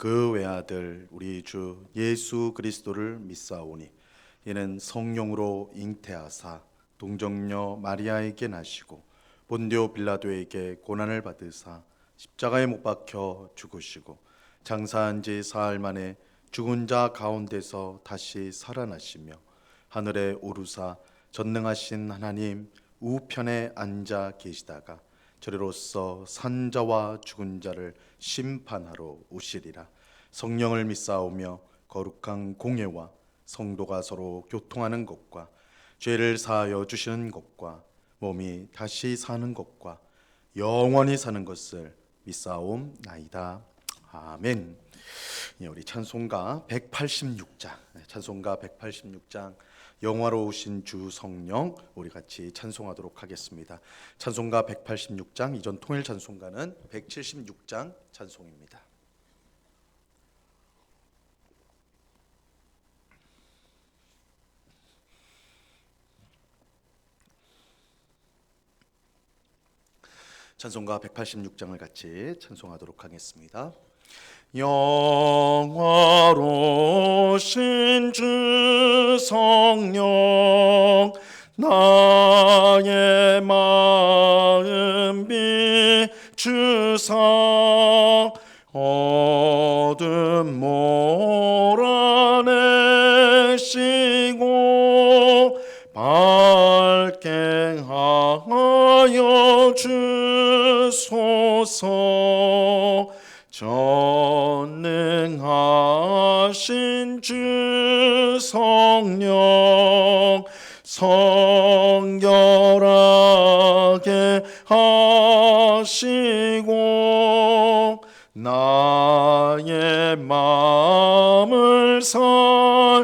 그 외아들 우리 주 예수 그리스도를 믿사오니 이는 성령으로 잉태하사 동정녀 마리아에게 나시고 본디오 빌라도에게 고난을 받으사 십자가에 못 박혀 죽으시고 장사한 지 사흘 만에 죽은 자 가운데서 다시 살아나시며 하늘에 오르사 전능하신 하나님 우편에 앉아 계시다가 저리로서 산 자와 죽은 자를 심판하러 오시리라. 성령을 믿사오며 거룩한 공예와 성도가 서로 교통하는 것과 죄를 사하여 주시는 것과 몸이 다시 사는 것과 영원히 사는 것을 믿사옵나이다. 아멘. 우리 찬송가 186장, 찬송가 186장 영화로우신 주 성령 우리 같이 찬송하도록 하겠습니다. 찬송가 186장, 이전 통일 찬송가는 176장 찬송입니다. 찬송가 186장을 같이 찬송하도록 하겠습니다. 영화로우신 주 성령 나의 마음 비추사 어둠 몰아내시고 밝게 하여 주소서. 전능하신 주 성령 성결하게 하시고 나의 마음을 살피사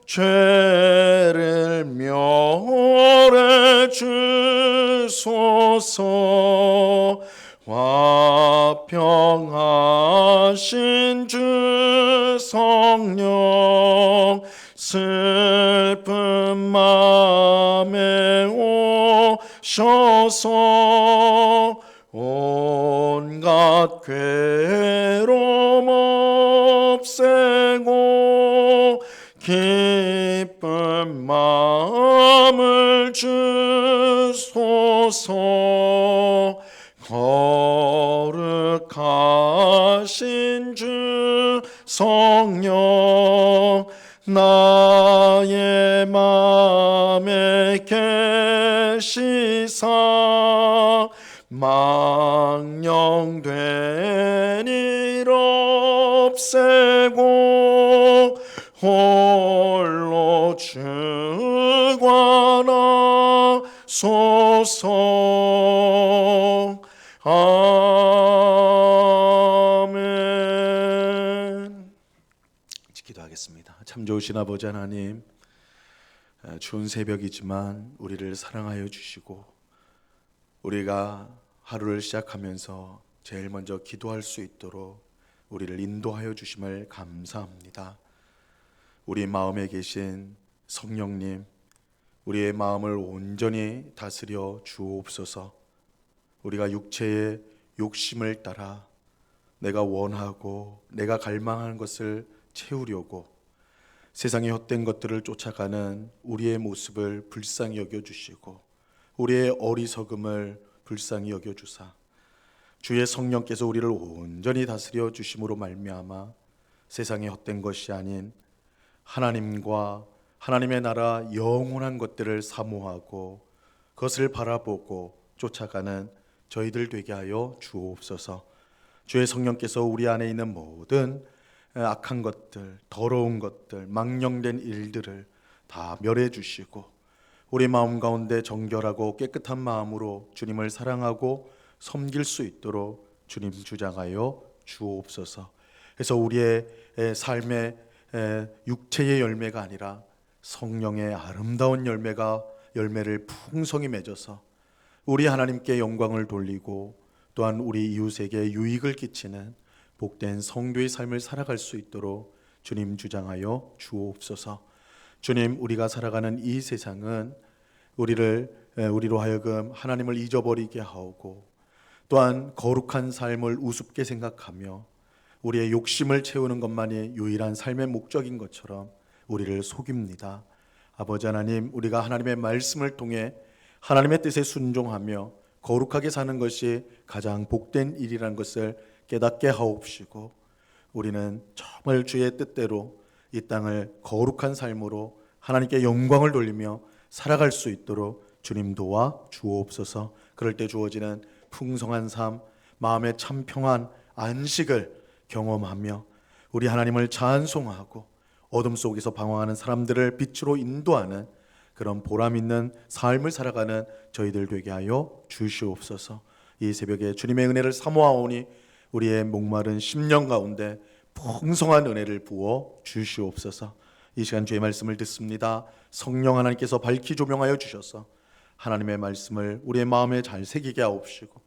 죄를 멸해 주소서. 화평하신 주 성령 슬픈 맘에 오셔서 온갖 괴로움 없애고 기쁜 마음을 주소서. 거룩하신 주 성령 나의 맘에 계시사 망령된 일 없애고 홀로 주관하소서. 아멘. 기도하겠습니다. 참 좋으신 아버지 하나님, 추운 새벽이지만 우리를 사랑하여 주시고 우리가 하루를 시작하면서 제일 먼저 기도할 수 있도록 우리를 인도하여 주심을 감사합니다. 우리 마음에 계신 성령님, 우리의 마음을 온전히 다스려 주옵소서. 우리가 육체의 욕심을 따라 내가 원하고 내가 갈망하는 것을 채우려고 세상의 헛된 것들을 쫓아가는 우리의 모습을 불쌍히 여겨주시고 우리의 어리석음을 불쌍히 여겨주사 주의 성령께서 우리를 온전히 다스려 주심으로 말미암아 세상의 헛된 것이 아닌 하나님과 하나님의 나라 영원한 것들을 사모하고 그것을 바라보고 쫓아가는 저희들 되게 하여 주옵소서. 주의 성령께서 우리 안에 있는 모든 악한 것들, 더러운 것들, 망령된 일들을 다 멸해 주시고 우리 마음 가운데 정결하고 깨끗한 마음으로 주님을 사랑하고 섬길 수 있도록 주님 주장하여 주옵소서. 그래서 우리의 삶의 육체의 열매가 아니라 성령의 아름다운 열매를 풍성히 맺어서 우리 하나님께 영광을 돌리고 또한 우리 이웃에게 유익을 끼치는 복된 성도의 삶을 살아갈 수 있도록 주님 주장하여 주옵소서. 주님, 우리가 살아가는 이 세상은 우리로 하여금 하나님을 잊어버리게 하고 또한 거룩한 삶을 우습게 생각하며 우리의 욕심을 채우는 것만이 유일한 삶의 목적인 것처럼 우리를 속입니다. 아버지 하나님, 우리가 하나님의 말씀을 통해 하나님의 뜻에 순종하며 거룩하게 사는 것이 가장 복된 일이라는 것을 깨닫게 하옵시고, 우리는 정말 주의 뜻대로 이 땅을 거룩한 삶으로 하나님께 영광을 돌리며 살아갈 수 있도록 주님 도와 주옵소서. 그럴 때 주어지는 풍성한 삶, 마음의 참 평안, 안식을 경험하며 우리 하나님을 찬송하고 어둠 속에서 방황하는 사람들을 빛으로 인도하는 그런 보람 있는 삶을 살아가는 저희들 되게 하여 주시옵소서. 이 새벽에 주님의 은혜를 사모하오니 우리의 목마른 심령 가운데 풍성한 은혜를 부어 주시옵소서. 이 시간 주의 말씀을 듣습니다. 성령 하나님께서 밝히 조명하여 주셔서 하나님의 말씀을 우리의 마음에 잘 새기게 하옵시고,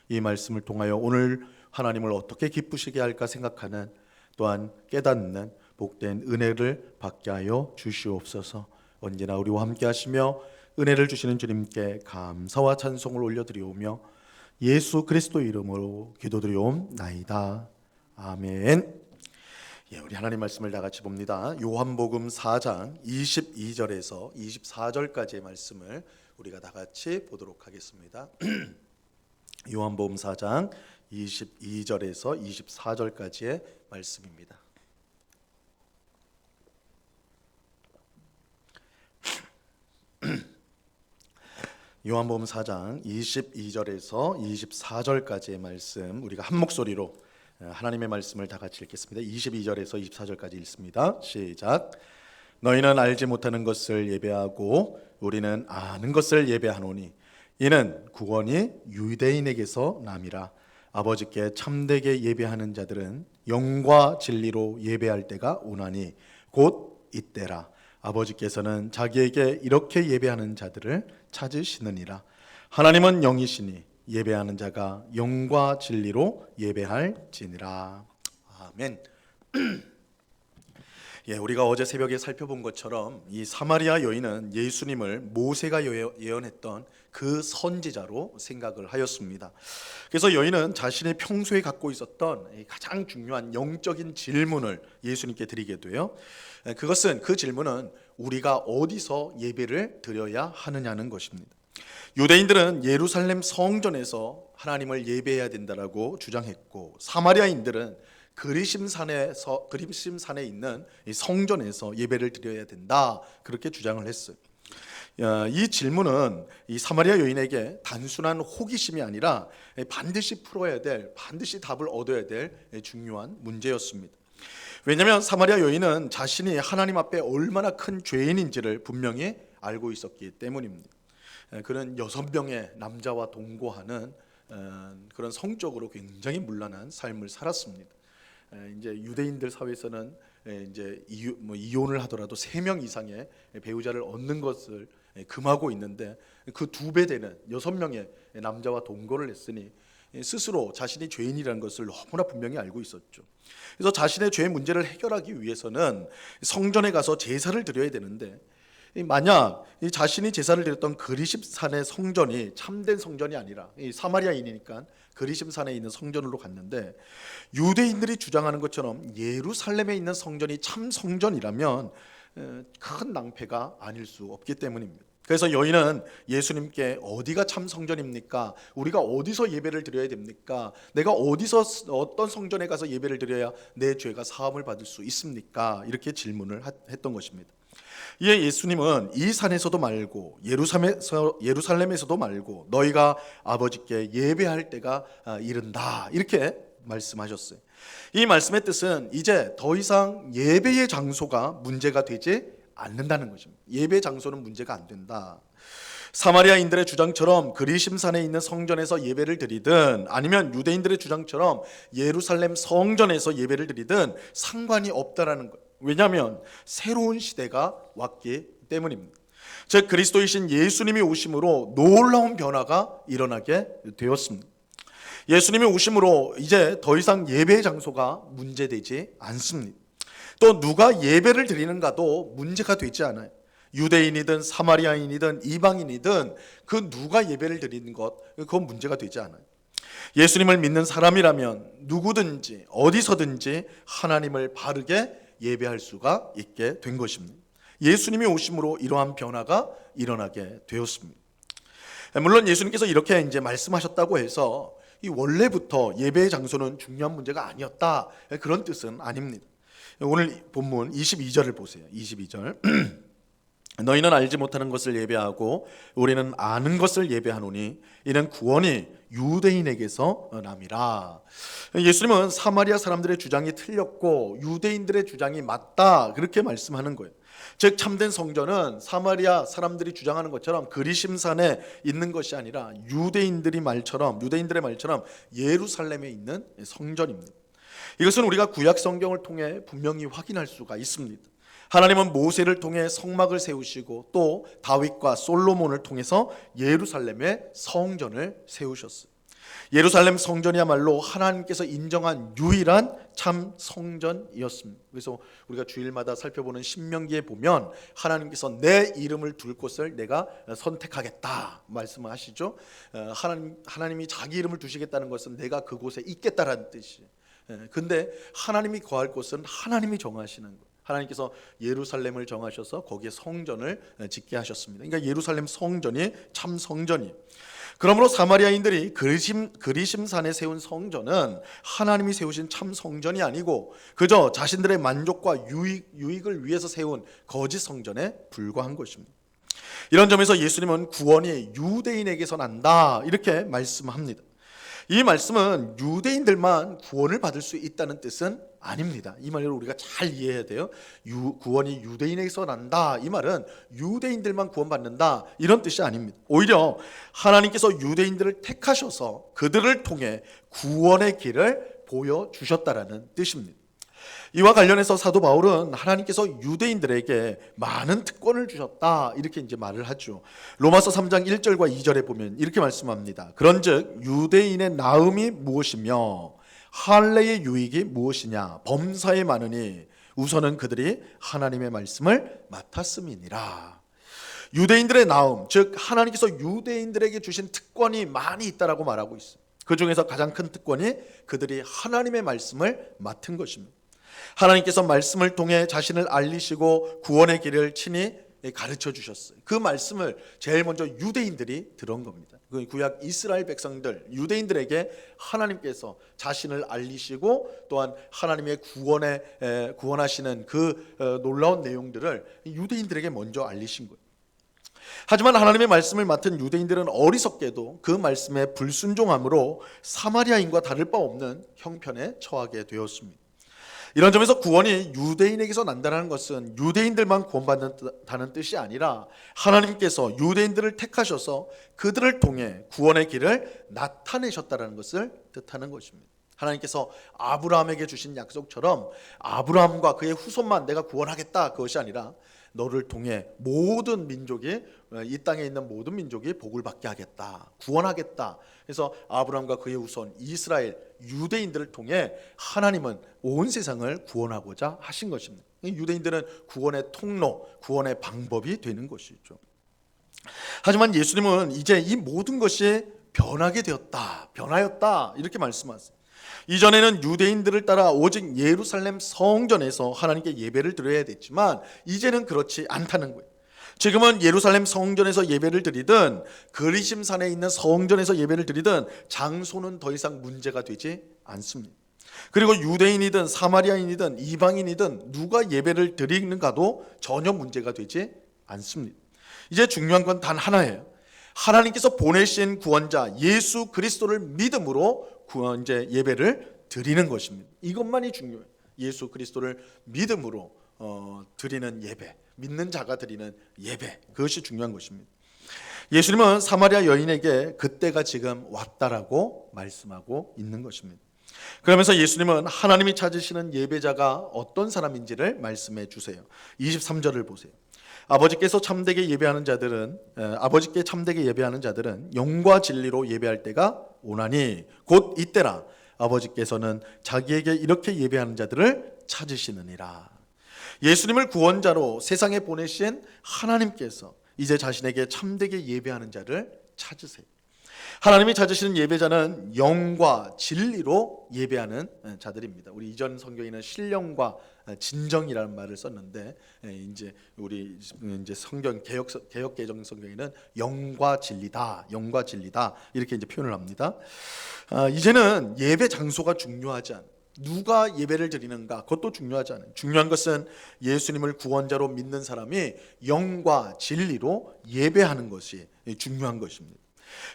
이 말씀을 통하여 오늘 하나님을 어떻게 기쁘시게 할까 생각하는, 또한 깨닫는 복된 은혜를 받게 하여 주시옵소서. 언제나 우리와 함께 하시며 은혜를 주시는 주님께 감사와 찬송을 올려드리오며 예수 그리스도 이름으로 기도드리옵나이다. 아멘. 우리 하나님 말씀을 다 같이 봅니다. 요한복음 4장 22절에서 24절까지의 말씀을 우리가 다 같이 보도록 하겠습니다. 요한복음 4장 22절에서 24절까지의 말씀입니다. 요한복음 4장 22절에서 24절까지의 말씀, 우리가 한 목소리로 하나님의 말씀을 다 같이 읽겠습니다. 22절에서 24절까지 읽습니다. 시작. 너희는 알지 못하는 것을 예배하고 우리는 아는 것을 예배하노니 이는 구원이 유대인에게서 남이라. 아버지께 참되게 예배하는 자들은 영과 진리로 예배할 때가 오나니 곧 이때라. 아버지께서는 자기에게 이렇게 예배하는 자들을 찾으시느니라. 하나님은 영이시니 예배하는 자가 영과 진리로 예배할지니라. 아멘. 우리가 어제 새벽에 살펴본 것처럼 이 사마리아 여인은 예수님을 모세가 예언했던 그 선지자로 생각을 하였습니다. 그래서 여인은 자신이 평소에 갖고 있었던 가장 중요한 영적인 질문을 예수님께 드리게 돼요. 그 질문은 우리가 어디서 예배를 드려야 하느냐는 것입니다. 유대인들은 예루살렘 성전에서 하나님을 예배해야 된다라고 주장했고, 사마리아인들은 그리심산에 있는 성전에서 예배를 드려야 된다, 그렇게 주장을 했어요. 이 질문은 이 사마리아 여인에게 단순한 호기심이 아니라 반드시 풀어야 될, 반드시 답을 얻어야 될 중요한 문제였습니다. 왜냐하면 사마리아 여인은 자신이 하나님 앞에 얼마나 큰 죄인인지를 분명히 알고 있었기 때문입니다. 그는 6명의 남자와 동거하는 그런 성적으로 굉장히 문란한 삶을 살았습니다. 이제 유대인들 사회에서는 이제 이혼을 하더라도 3명 이상의 배우자를 얻는 것을 금하고 있는데, 그 2배 되는 6명의 남자와 동거를 했으니 스스로 자신이 죄인이라는 것을 너무나 분명히 알고 있었죠. 그래서 자신의 죄 문제를 해결하기 위해서는 성전에 가서 제사를 드려야 되는데, 만약 자신이 제사를 드렸던 그리심산의 성전이 참된 성전이 아니라 사마리아인이니까 그리심산에 있는 성전으로 갔는데, 유대인들이 주장하는 것처럼 예루살렘에 있는 성전이 참 성전이라면 큰 낭패가 아닐 수 없기 때문입니다. 그래서 여인은 예수님께 어디가 참 성전입니까? 우리가 어디서 예배를 드려야 됩니까? 내가 어떤 성전에 가서 예배를 드려야 내 죄가 사함을 받을 수 있습니까? 이렇게 질문을 했던 것입니다. 이에 예수님은 이 산에서도 말고 예루살렘에서도 말고 너희가 아버지께 예배할 때가 이른다, 이렇게 말씀하셨어요. 이 말씀의 뜻은 이제 더 이상 예배의 장소가 문제가 되지 않는다는 것입니다. 예배 장소는 문제가 안 된다. 사마리아인들의 주장처럼 그리심산에 있는 성전에서 예배를 드리든 아니면 유대인들의 주장처럼 예루살렘 성전에서 예배를 드리든 상관이 없다라는 것. 왜냐하면 새로운 시대가 왔기 때문입니다. 즉 그리스도이신 예수님이 오심으로 놀라운 변화가 일어나게 되었습니다. 예수님이 오심으로 이제 더 이상 예배의 장소가 문제되지 않습니다. 또 누가 예배를 드리는가도 문제가 되지 않아요. 유대인이든 사마리아인이든 이방인이든 그 누가 예배를 드리는 것, 그건 문제가 되지 않아요. 예수님을 믿는 사람이라면 누구든지 어디서든지 하나님을 바르게 예배할 수가 있게 된 것입니다. 예수님이 오심으로 이러한 변화가 일어나게 되었습니다. 물론 예수님께서 이렇게 이제 말씀하셨다고 해서 이 원래부터 예배의 장소는 중요한 문제가 아니었다, 그런 뜻은 아닙니다. 오늘 본문 22절을 보세요. 22절. 너희는 알지 못하는 것을 예배하고 우리는 아는 것을 예배하노니 이는 구원이 유대인에게서 남이라. 예수님은 사마리아 사람들의 주장이 틀렸고 유대인들의 주장이 맞다, 그렇게 말씀하는 거예요. 즉 참된 성전은 사마리아 사람들이 주장하는 것처럼 그리심산에 있는 것이 아니라 유대인들의 말처럼 예루살렘에 있는 성전입니다. 이것은 우리가 구약 성경을 통해 분명히 확인할 수가 있습니다. 하나님은 모세를 통해 성막을 세우시고 또 다윗과 솔로몬을 통해서 예루살렘에 성전을 세우셨어요. 예루살렘 성전이야말로 하나님께서 인정한 유일한 참 성전이었습니다. 그래서 우리가 주일마다 살펴보는 신명기에 보면 하나님께서 내 이름을 둘 곳을 내가 선택하겠다 말씀하시죠. 하나님이 자기 이름을 두시겠다는 것은 내가 그곳에 있겠다라는 뜻이에요. 근데 하나님이 거할 곳은 하나님이 정하시는 거예요. 하나님께서 예루살렘을 정하셔서 거기에 성전을 짓게 하셨습니다. 그러니까 예루살렘 성전이 참 성전이에요. 그러므로 사마리아인들이 그리심산에 세운 성전은 하나님이 세우신 참 성전이 아니고 그저 자신들의 만족과 유익을 위해서 세운 거짓 성전에 불과한 것입니다. 이런 점에서 예수님은 구원이 유대인에게서 난다, 이렇게 말씀합니다. 이 말씀은 유대인들만 구원을 받을 수 있다는 뜻은 아닙니다. 이 말을 우리가 잘 이해해야 돼요. 구원이 유대인에게서 난다, 이 말은 유대인들만 구원받는다, 이런 뜻이 아닙니다. 오히려 하나님께서 유대인들을 택하셔서 그들을 통해 구원의 길을 보여주셨다라는 뜻입니다. 이와 관련해서 사도 바울은 하나님께서 유대인들에게 많은 특권을 주셨다, 이렇게 이제 말을 하죠. 로마서 3장 1절과 2절에 보면 이렇게 말씀합니다. 그런즉 유대인의 나음이 무엇이며 할례의 유익이 무엇이냐, 범사에 많으니 우선은 그들이 하나님의 말씀을 맡았음이니라. 유대인들의 나음, 즉 하나님께서 유대인들에게 주신 특권이 많이 있다라고 말하고 있어요. 그 중에서 가장 큰 특권이 그들이 하나님의 말씀을 맡은 것입니다. 하나님께서 말씀을 통해 자신을 알리시고 구원의 길을 친히 가르쳐 주셨어요. 그 말씀을 제일 먼저 유대인들이 들은 겁니다. 구약 이스라엘 백성들, 유대인들에게 하나님께서 자신을 알리시고 또한 하나님의 구원하시는 그 놀라운 내용들을 유대인들에게 먼저 알리신 거예요. 하지만 하나님의 말씀을 맡은 유대인들은 어리석게도 그 말씀에 불순종함으로 사마리아인과 다를 바 없는 형편에 처하게 되었습니다. 이런 점에서 구원이 유대인에게서 난다는 것은 유대인들만 구원받는다는 뜻이 아니라 하나님께서 유대인들을 택하셔서 그들을 통해 구원의 길을 나타내셨다는 것을 뜻하는 것입니다. 하나님께서 아브라함에게 주신 약속처럼 아브라함과 그의 후손만 내가 구원하겠다, 그것이 아니라 너를 통해 모든 민족이, 이 땅에 있는 모든 민족이 복을 받게 하겠다, 구원하겠다. 그래서 아브라함과 그의 후손 이스라엘 유대인들을 통해 하나님은 온 세상을 구원하고자 하신 것입니다. 유대인들은 구원의 통로, 구원의 방법이 되는 것이죠. 하지만 예수님은 이제 이 모든 것이 변하였다, 이렇게 말씀하세요. 이전에는 유대인들을 따라 오직 예루살렘 성전에서 하나님께 예배를 드려야 됐지만 이제는 그렇지 않다는 거예요. 지금은 예루살렘 성전에서 예배를 드리든 그리심산에 있는 성전에서 예배를 드리든 장소는 더 이상 문제가 되지 않습니다. 그리고 유대인이든 사마리아인이든 이방인이든 누가 예배를 드리는가도 전혀 문제가 되지 않습니다. 이제 중요한 건 단 하나예요. 하나님께서 보내신 구원자 예수 그리스도를 믿음으로 이제 예배를 드리는 것입니다. 이것만이 중요해요. 예수 그리스도를 믿음으로 드리는 예배, 믿는 자가 드리는 예배, 그것이 중요한 것입니다. 예수님은 사마리아 여인에게 그때가 지금 왔다라고 말씀하고 있는 것입니다. 그러면서 예수님은 하나님이 찾으시는 예배자가 어떤 사람인지를 말씀해 주세요. 23절을 보세요. 아버지께 참되게 예배하는 자들은 영과 진리로 예배할 때가 오나니 곧 이때라. 아버지께서는 자기에게 이렇게 예배하는 자들을 찾으시느니라. 예수님을 구원자로 세상에 보내신 하나님께서 이제 자신에게 참되게 예배하는 자를 찾으세요. 하나님이 찾으시는 예배자는 영과 진리로 예배하는 자들입니다. 우리 이전 성경에는 신령과 진정이라는 말을 썼는데, 이제 우리 이제 성경 개역 개정 성경에는 영과 진리다, 영과 진리다 이렇게 이제 표현을 합니다. 이제는 예배 장소가 중요하지 않아요. 누가 예배를 드리는가 그것도 중요하지 않아요. 중요한 것은 예수님을 구원자로 믿는 사람이 영과 진리로 예배하는 것이 중요한 것입니다.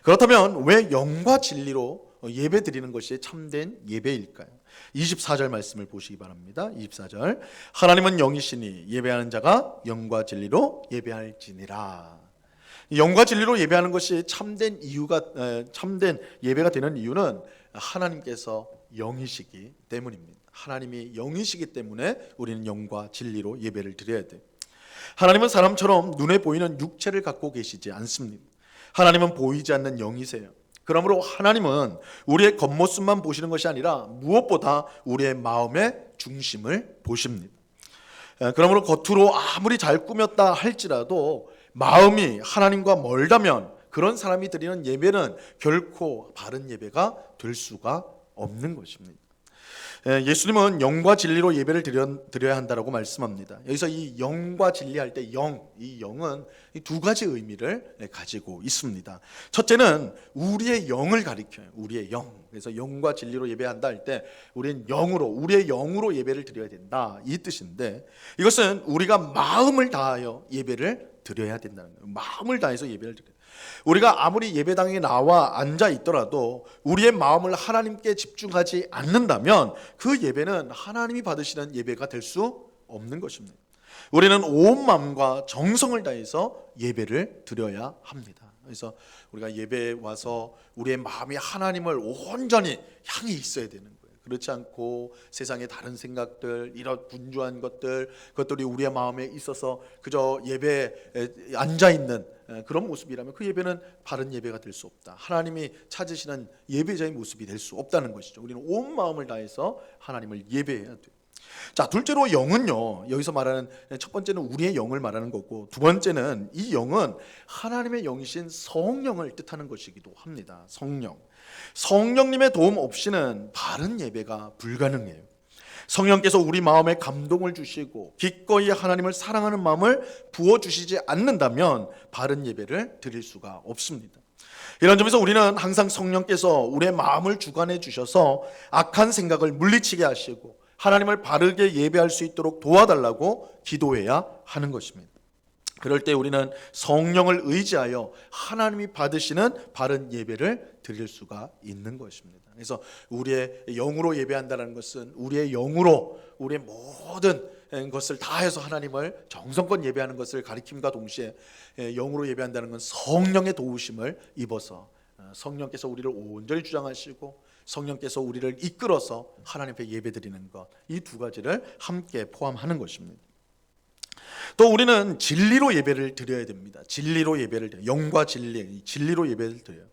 그렇다면 왜 영과 진리로 예배 드리는 것이 참된 예배일까요? 24절 말씀을 보시기 바랍니다. 24절, 하나님은 영이시니 예배하는 자가 영과 진리로 예배할지니라. 영과 진리로 예배하는 것이 참된 예배가 되는 이유는 하나님께서 영이시기 때문입니다. 하나님이 영이시기 때문에 우리는 영과 진리로 예배를 드려야 돼요. 하나님은 사람처럼 눈에 보이는 육체를 갖고 계시지 않습니다. 하나님은 보이지 않는 영이세요. 그러므로 하나님은 우리의 겉모습만 보시는 것이 아니라 무엇보다 우리의 마음의 중심을 보십니다. 그러므로 겉으로 아무리 잘 꾸몄다 할지라도 마음이 하나님과 멀다면 그런 사람이 드리는 예배는 결코 바른 예배가 될 수가 없는 것입니다. 예수님은 영과 진리로 예배를 드려야 한다라고 말씀합니다. 여기서 이 영과 진리할 때 이 영은 두 가지 의미를 가지고 있습니다. 첫째는 우리의 영을 가리켜요. 우리의 영. 그래서 영과 진리로 예배한다 할 때 우리는 우리의 영으로 예배를 드려야 된다 이 뜻인데, 이것은 우리가 마음을 다하여 예배를 드려야 된다는 거예요. 마음을 다해서 예배를 드려요. 우리가 아무리 예배당에 나와 앉아 있더라도 우리의 마음을 하나님께 집중하지 않는다면 그 예배는 하나님이 받으시는 예배가 될 수 없는 것입니다. 우리는 온 마음과 정성을 다해서 예배를 드려야 합니다. 그래서 우리가 예배에 와서 우리의 마음이 하나님을 온전히 향해 있어야 되는 거예요. 그렇지 않고 세상의 다른 생각들, 이런 분주한 그것들이 우리의 마음에 있어서 그저 예배에 앉아있는 그런 모습이라면 그 예배는 바른 예배가 될 수 없다. 하나님이 찾으시는 예배자의 모습이 될 수 없다는 것이죠. 우리는 온 마음을 다해서 하나님을 예배해야 돼요. 자, 둘째로 영은요, 여기서 말하는 첫 번째는 우리의 영을 말하는 거고, 두 번째는 이 영은 하나님의 영이신 성령을 뜻하는 것이기도 합니다. 성령님의 도움 없이는 바른 예배가 불가능해요. 성령께서 우리 마음에 감동을 주시고 기꺼이 하나님을 사랑하는 마음을 부어주시지 않는다면 바른 예배를 드릴 수가 없습니다. 이런 점에서 우리는 항상 성령께서 우리의 마음을 주관해 주셔서 악한 생각을 물리치게 하시고 하나님을 바르게 예배할 수 있도록 도와달라고 기도해야 하는 것입니다. 그럴 때 우리는 성령을 의지하여 하나님이 받으시는 바른 예배를 드릴 수가 있는 것입니다. 그래서 우리의 영으로 예배한다는 것은 우리의 영으로 우리의 모든 것을 다해서 하나님을 정성껏 예배하는 것을 가리킴과 동시에 영으로 예배한다는 건 성령의 도우심을 입어서 성령께서 우리를 온전히 주장하시고 성령께서 우리를 이끌어서 하나님 앞에 예배드리는 것, 이 두 가지를 함께 포함하는 것입니다. 또 우리는 진리로 예배를 드려야 됩니다. 진리로 예배를 드려요. 영과 진리로 예배를 드려요.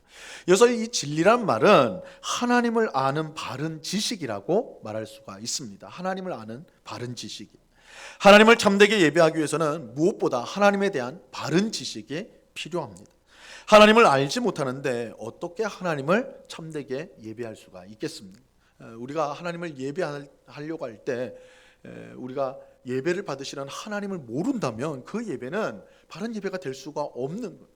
여기서 이 진리란 말은 하나님을 아는 바른 지식이라고 말할 수가 있습니다. 하나님을 아는 바른 지식이. 하나님을 참되게 예배하기 위해서는 무엇보다 하나님에 대한 바른 지식이 필요합니다. 하나님을 알지 못하는데 어떻게 하나님을 참되게 예배할 수가 있겠습니까? 우리가 하나님을 예배하려고 할 때 우리가 예배를 받으시는 하나님을 모른다면 그 예배는 바른 예배가 될 수가 없는 거예요.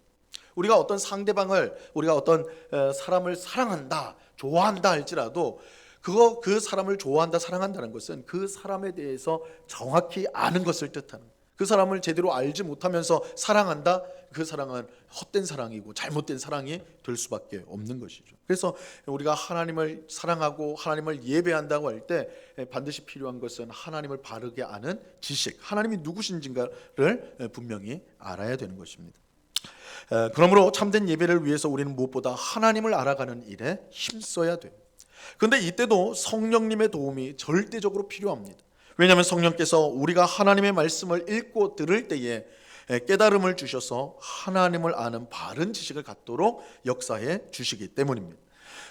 우리가 어떤 상대방을, 우리가 어떤 사람을 사랑한다, 좋아한다 할지라도 그 사람을 좋아한다, 사랑한다는 것은 그 사람에 대해서 정확히 아는 것을 뜻하는 거예요. 그 사람을 제대로 알지 못하면서 사랑한다, 그 사랑은 헛된 사랑이고 잘못된 사랑이 될 수밖에 없는 것이죠. 그래서 우리가 하나님을 사랑하고 하나님을 예배한다고 할 때 반드시 필요한 것은 하나님을 바르게 아는 지식, 하나님이 누구신지를 분명히 알아야 되는 것입니다. 그러므로 참된 예배를 위해서 우리는 무엇보다 하나님을 알아가는 일에 힘써야 돼요. 그런데 이때도 성령님의 도움이 절대적으로 필요합니다. 왜냐하면 성령께서 우리가 하나님의 말씀을 읽고 들을 때에 깨달음을 주셔서 하나님을 아는 바른 지식을 갖도록 역사해 주시기 때문입니다.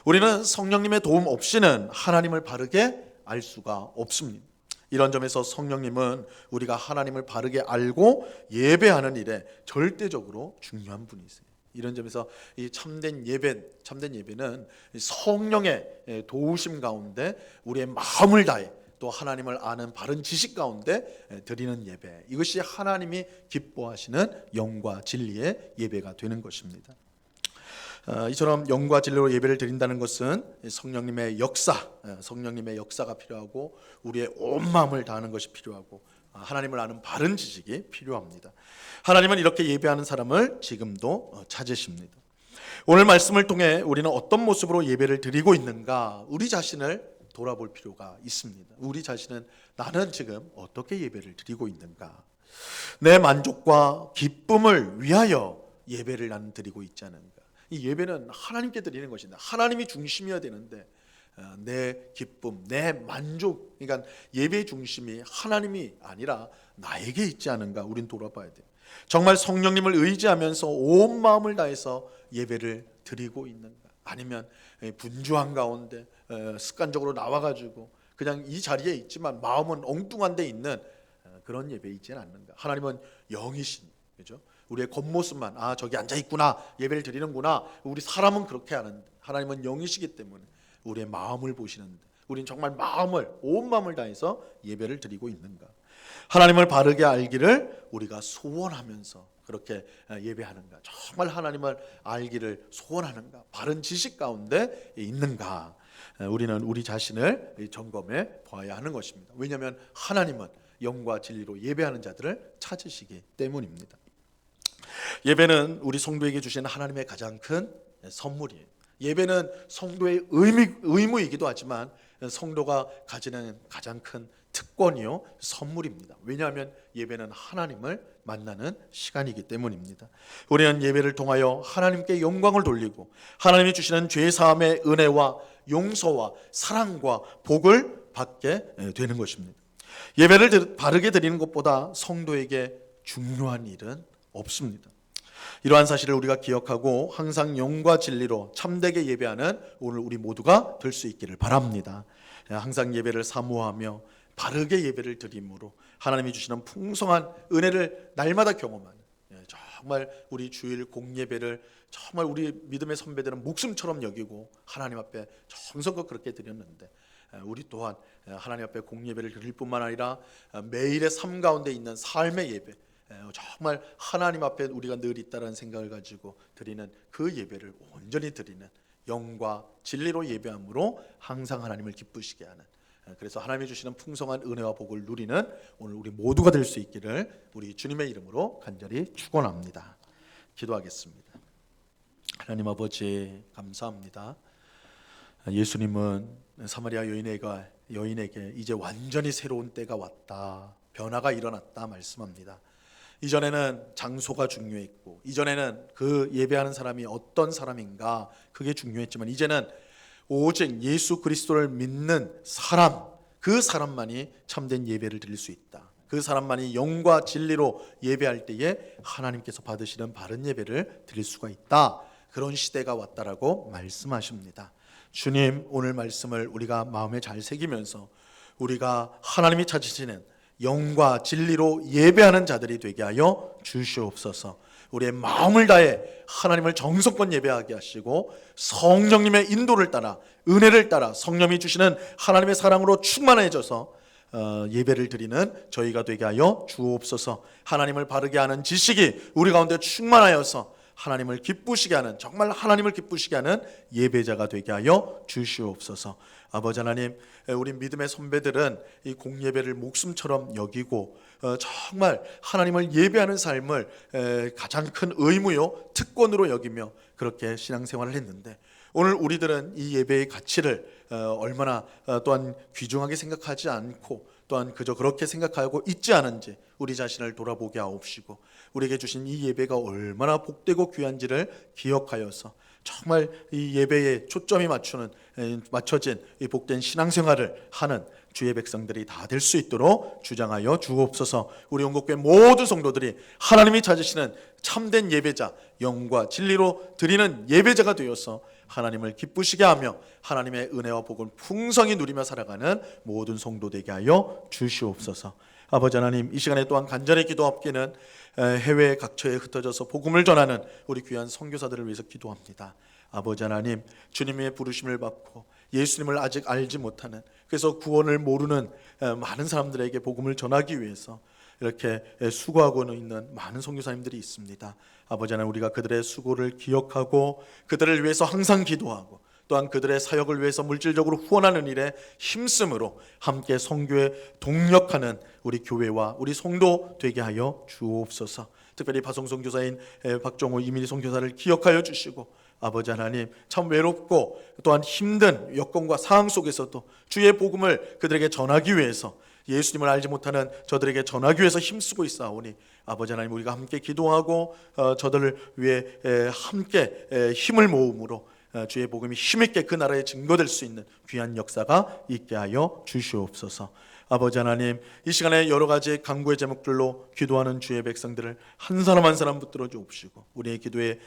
우리는 성령님의 도움 없이는 하나님을 바르게 알 수가 없습니다. 이런 점에서 성령님은 우리가 하나님을 바르게 알고 예배하는 일에 절대적으로 중요한 분이세요. 이런 점에서 이 참된 예배는 성령의 도우심 가운데 우리의 마음을 다해 또 하나님을 아는 바른 지식 가운데 드리는 예배, 이것이 하나님이 기뻐하시는 영과 진리의 예배가 되는 것입니다. 이처럼 영과 진리로 예배를 드린다는 것은 성령님의 역사가 필요하고 우리의 온 마음을 다하는 것이 필요하고 하나님을 아는 바른 지식이 필요합니다. 하나님은 이렇게 예배하는 사람을 지금도 찾으십니다. 오늘 말씀을 통해 우리는 어떤 모습으로 예배를 드리고 있는가, 우리 자신을 돌아볼 필요가 있습니다. 우리 자신은 나는 지금 어떻게 예배를 드리고 있는가, 내 만족과 기쁨을 위하여 예배를 나는 드리고 있지 않은가. 이 예배는 하나님께 드리는 것인데 하나님이 중심이어야 되는데 내 기쁨, 내 만족, 그러니까 예배의 중심이 하나님이 아니라 나에게 있지 않은가, 우린 돌아봐야 돼요. 정말 성령님을 의지하면서 온 마음을 다해서 예배를 드리고 있는가, 아니면 분주한 가운데 습관적으로 나와가지고 그냥 이 자리에 있지만 마음은 엉뚱한 데 있는 그런 예배에 있지는 않는가. 하나님은 영이신, 그죠? 우리의 겉모습만 저기 앉아 있구나, 예배를 드리는구나, 우리 사람은 그렇게 하는데 하나님은 영이시기 때문에 우리의 마음을 보시는데 우리는 정말 온 마음을 다해서 예배를 드리고 있는가. 하나님을 바르게 알기를 우리가 소원하면서 그렇게 예배하는가, 정말 하나님을 알기를 소원하는가, 바른 지식 가운데 있는가, 우리는 우리 자신을 점검해 봐야 하는 것입니다. 왜냐하면 하나님은 영과 진리로 예배하는 자들을 찾으시기 때문입니다. 예배는 우리 성도에게 주신 하나님의 가장 큰 선물이에요. 예배는 성도의 의무이기도 하지만 성도가 가지는 가장 큰 특권이요, 선물입니다. 왜냐하면 예배는 하나님을 만나는 시간이기 때문입니다. 우리는 예배를 통하여 하나님께 영광을 돌리고 하나님이 주시는 죄사함의 은혜와 용서와 사랑과 복을 받게 되는 것입니다. 예배를 바르게 드리는 것보다 성도에게 중요한 일은 없습니다. 이러한 사실을 우리가 기억하고 항상 영과 진리로 참되게 예배하는 오늘 우리 모두가 될 수 있기를 바랍니다. 항상 예배를 사모하며 바르게 예배를 드림으로 하나님이 주시는 풍성한 은혜를 날마다 경험하는, 정말 우리 주일 공예배를 정말 우리 믿음의 선배들은 목숨처럼 여기고 하나님 앞에 정성껏 그렇게 드렸는데 우리 또한 하나님 앞에 공예배를 드릴 뿐만 아니라 매일의 삶 가운데 있는 삶의 예배, 정말 하나님 앞에 우리가 늘 있다는 생각을 가지고 드리는 그 예배를 온전히 드리는 영과 진리로 예배함으로 항상 하나님을 기쁘시게 하는, 그래서 하나님이 주시는 풍성한 은혜와 복을 누리는 오늘 우리 모두가 될 수 있기를 우리 주님의 이름으로 간절히 축원합니다. 기도하겠습니다. 하나님 아버지, 감사합니다. 예수님은 사마리아 여인에게 이제 완전히 새로운 때가 왔다, 변화가 일어났다 말씀합니다. 이전에는 장소가 중요했고 이전에는 그 예배하는 사람이 어떤 사람인가 그게 중요했지만 이제는 오직 예수 그리스도를 믿는 사람, 그 사람만이 참된 예배를 드릴 수 있다. 그 사람만이 영과 진리로 예배할 때에 하나님께서 받으시는 바른 예배를 드릴 수가 있다. 그런 시대가 왔다라고 말씀하십니다. 주님, 오늘 말씀을 우리가 마음에 잘 새기면서 우리가 하나님이 찾으시는 영과 진리로 예배하는 자들이 되게 하여 주시옵소서. 우리의 마음을 다해 하나님을 정성껏 예배하게 하시고 성령님의 인도를 따라, 은혜를 따라 성령이 주시는 하나님의 사랑으로 충만해져서 예배를 드리는 저희가 되게 하여 주옵소서. 하나님을 바르게 하는 지식이 우리 가운데 충만하여서 하나님을 기쁘시게 하는, 정말 하나님을 기쁘시게 하는 예배자가 되게 하여 주시옵소서. 아버지 하나님, 우리 믿음의 선배들은 이 공예배를 목숨처럼 여기고 정말 하나님을 예배하는 삶을 가장 큰 의무요, 특권으로 여기며 그렇게 신앙생활을 했는데 오늘 우리들은 이 예배의 가치를 얼마나 또한 귀중하게 생각하지 않고 또한 그저 그렇게 생각하고 있지 않은지 우리 자신을 돌아보게 하옵시고 우리에게 주신 이 예배가 얼마나 복되고 귀한지를 기억하여서 정말 이 예배에 초점이 맞춰진 이 복된 신앙생활을 하는 주의 백성들이 다 될 수 있도록 주장하여 주옵소서. 우리 온국교회 모든 성도들이 하나님이 찾으시는 참된 예배자, 영과 진리로 드리는 예배자가 되어서 하나님을 기쁘시게 하며 하나님의 은혜와 복을 풍성히 누리며 살아가는 모든 성도 되게 하여 주시옵소서. 아버지 하나님, 이 시간에 또한 간절히 기도합기는 해외 각처에 흩어져서 복음을 전하는 우리 귀한 선교사들을 위해서 기도합니다. 아버지 하나님, 주님의 부르심을 받고 예수님을 아직 알지 못하는, 그래서 구원을 모르는 많은 사람들에게 복음을 전하기 위해서 이렇게 수고하고 있는 많은 선교사님들이 있습니다. 아버지 하나님, 우리가 그들의 수고를 기억하고 그들을 위해서 항상 기도하고 또한 그들의 사역을 위해서 물질적으로 후원하는 일에 힘쓰므로 함께 선교에 동력하는 우리 교회와 우리 성도 되게 하여 주옵소서. 특별히 파송 선교사인 박종호 이민희 선교사를 기억하여 주시고, 아버지 하나님, 참 외롭고 또한 힘든 여건과 상황 속에서도 주의 복음을 그들에게 전하기 위해서, 예수님을 알지 못하는 저들에게 전하기 위해서 힘쓰고 있사오니 아버지 하나님, 우리가 함께 기도하고 저들을 위해 함께 힘을 모음으로 주의 복음이 힘있게 그 나라에 증거될 수 있는 귀한 역사가 있게 하여 주시옵소서. 아버지 하나님, 이 시간에 여러 가지 간구의 제목들로 기도하는 주의 백성들을 한 사람 한 사람 붙들어 주옵시고, 우리의 기도에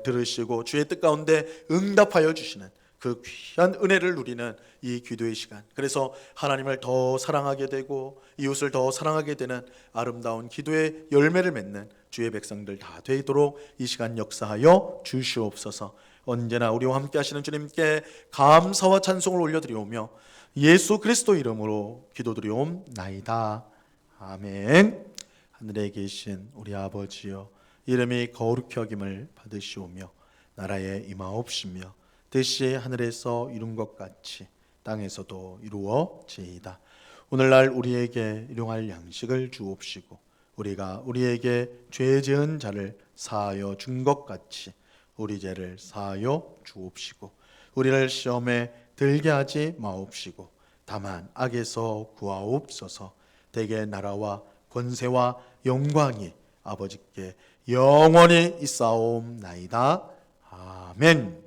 들으시고 주의 뜻 가운데 응답하여 주시는 그 귀한 은혜를 누리는 이 기도의 시간, 그래서 하나님을 더 사랑하게 되고 이웃을 더 사랑하게 되는 아름다운 기도의 열매를 맺는 주의 백성들 다 되도록 이 시간 역사하여 주시옵소서. 언제나 우리와 함께 하시는 주님께 감사와 찬송을 올려드리오며 예수 그리스도 이름으로 기도드리옵나이다. 아멘. 하늘에 계신 우리 아버지여, 이름이 거룩히 여김을 받으시오며 나라에 임하옵시며 뜻이 하늘에서 이룬 것 같이 땅에서도 이루어지이다. 오늘날 우리에게 일용할 양식을 주옵시고 우리가 우리에게 죄 지은 자를 사하여 준 것 같이 우리 죄를 사하여 주옵시고 우리를 시험에 들게 하지 마옵시고 다만 악에서 구하옵소서. 대개 나라와 권세와 영광이 아버지께 영원히 있사옵나이다. 아멘.